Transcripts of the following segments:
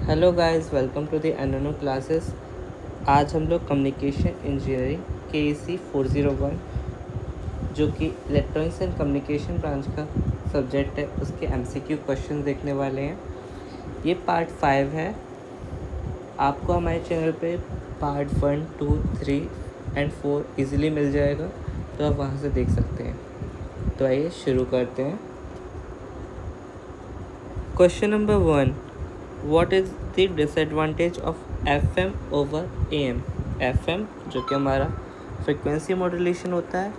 Hello guys, welcome to the एनोनो classes. आज हम लोग कम्युनिकेशन इंजीनियरिंग के 401 जो कि इलेक्ट्रॉनिक्स एंड कम्युनिकेशन ब्रांच का सब्जेक्ट है, उसके एमसीक्यू क्वेश्चन देखने वाले हैं। ये पार्ट 5 है। आपको हमारे चैनल पे पार्ट 1, 2, 3 एंड 4 इजीली मिल जाएगा, तो आप वहाँ से देख सकते हैं। तो आइए शुरू करते हैं। Question number 1, what is the disadvantage of FM over AM? FM जो कि हमारा फ्रिक्वेंसी मॉड्यूलेशन होता है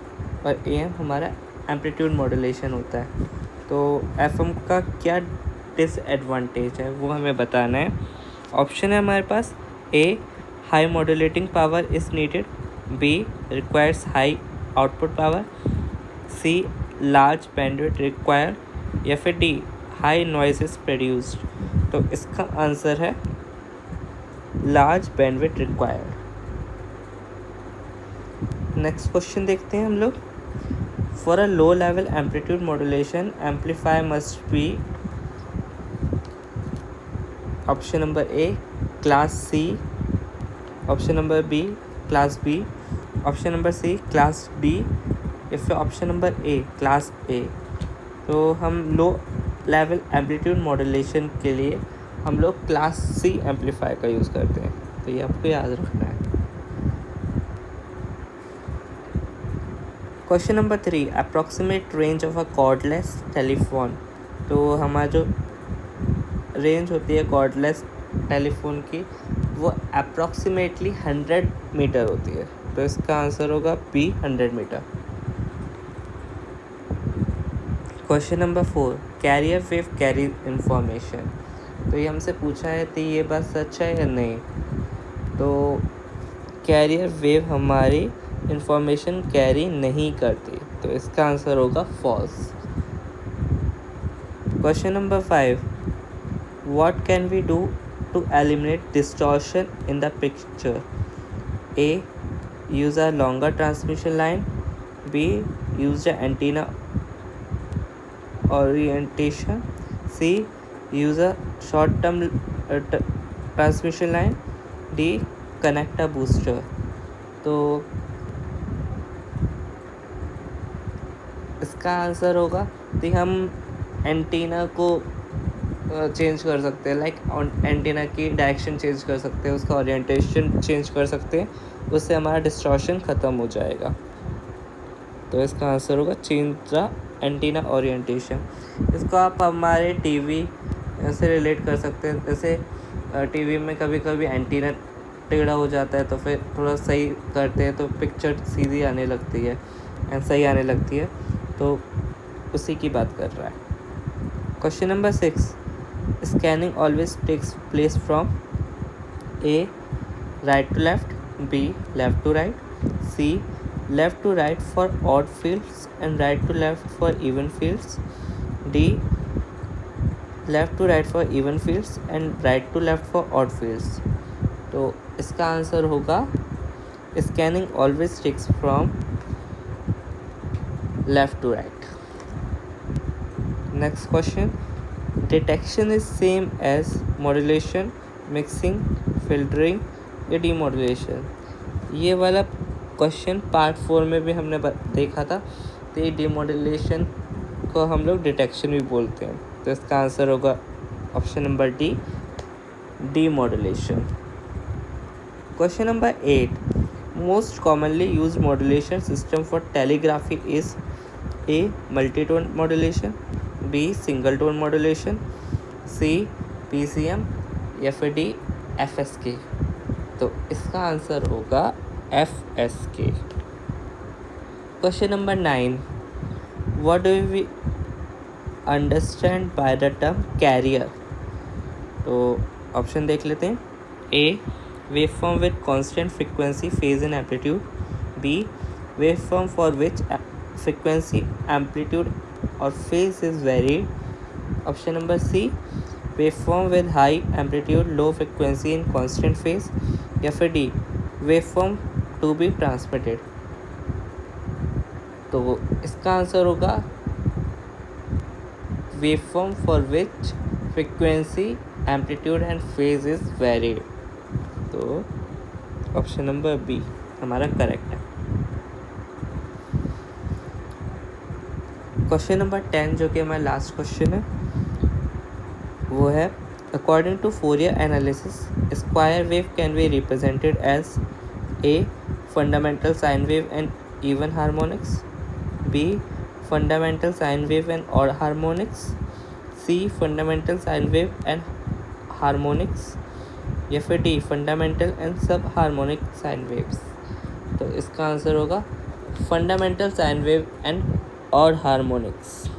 और AM हमारा एम्पलीट्यूड मॉड्यूलेशन होता है। तो FM का क्या डिसएडवांटेज है वो हमें बताना है। ऑप्शन है हमारे पास: A, high modulating power is needed, B, requires high output power, C, large bandwidth required, या फिर D, high noise is produced. तो इसका आंसर है large bandwidth required. Next question देखते हैं हम लोग। For a low level amplitude modulation amplifier must be option number A class C, option number B class B, option number C class D, या फिर option number A class ए। तो हम लो level amplitude modulation के लिए हम लोग class C amplifier का use करते हैं, तो ये आपको याद रखना है। Question number 3, approximate range of a cordless telephone. तो हमारा जो रेंज होती है कॉर्डलेस टेलीफोन की, वो अप्रॉक्सीमेटली 100 मीटर होती है। तो इसका आंसर होगा B, 100 metre. Question number 4, carrier wave carry information. तो ये हमसे पूछा है तो ये बात सच है या नहीं। तो कैरियर वेव हमारी इंफॉर्मेशन कैरी नहीं करती, तो इसका आंसर होगा false. Question number 5, what can we do to eliminate distortion in the picture? A, use a longer transmission line, B, use the antenna orientation, C, use a short term transmission line, D, connect a booster। तो इसका answer होगा कि हम antenna को change कर सकते हैं, like antenna की डायरेक्शन चेंज कर सकते हैं, उसका ओरिएंटेशन चेंज कर सकते हैं, उससे हमारा डिस्टॉर्शन ख़त्म हो जाएगा। तो इसका आंसर होगा चेंज द एंटीना ओरिएंटेशन। इसको आप हमारे टीवी से रिलेट कर सकते हैं। जैसे टीवी में कभी कभी एंटीना टेढ़ा हो जाता है, तो फिर थोड़ा सही करते हैं तो पिक्चर सीधी आने लगती है एंड सही आने लगती है। तो उसी की बात कर रहा है। Question number 6, scanning always takes place from A, right to left, B, left to right, C, left to right for odd fields and right to left for even fields, D, left to right for even fields and right to left for odd fields। तो इसका answer होगा scanning always takes from left to right. Next question, detection is same as modulation, mixing, filtering या demodulation. ये वाला question part 4 में भी हमने देखा था। तो ये डीमॉड्यूलेशन को हम लोग डिटेक्शन भी बोलते हैं, तो इसका आंसर होगा option number D, demodulation. Question number 8, most commonly use modulation system for telegraphy is A, multitone modulation, B, single tone modulation, C, PCM, या फिर डी, FSK। तो इसका आंसर होगा FSK। Question number 9, what do we understand by the term carrier? तो option देख लेते हैं। A, waveform with constant frequency, phase and amplitude, B, waveform for which frequency, amplitude और phase is varied, option number C, waveform with high amplitude, low frequency in constant phase, या फिर D, waveform to be transmitted. तो इसका answer होगा waveform for which frequency amplitude and phase is varied. तो option number B हमारा correct है। Question number 10 जो कि हमारा लास्ट क्वेश्चन है वो है according to Fourier analysis square wave can be represented as A fundamental sine wave and even harmonics, B fundamental sine wave and odd harmonics, C fundamental sine wave and harmonics, या फिर D fundamental and sub harmonic sine waves. तो इसका answer होगा fundamental sine wave and odd harmonics,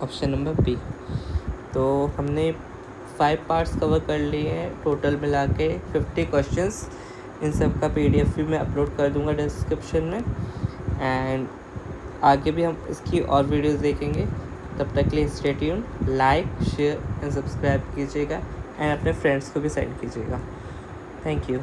option number B. तो हमने 5 parts cover कर लिए हैं टोटल मिला के 50 क्वेश्चंस। इन सब का PDF भी मैं अपलोड कर दूंगा डिस्क्रिप्शन में, एंड आगे भी हम इसकी और वीडियोस देखेंगे। तब तक के लिए stay tune, like share and subscribe कीजिएगा एंड अपने फ्रेंड्स को भी सेंड कीजिएगा। Thank you.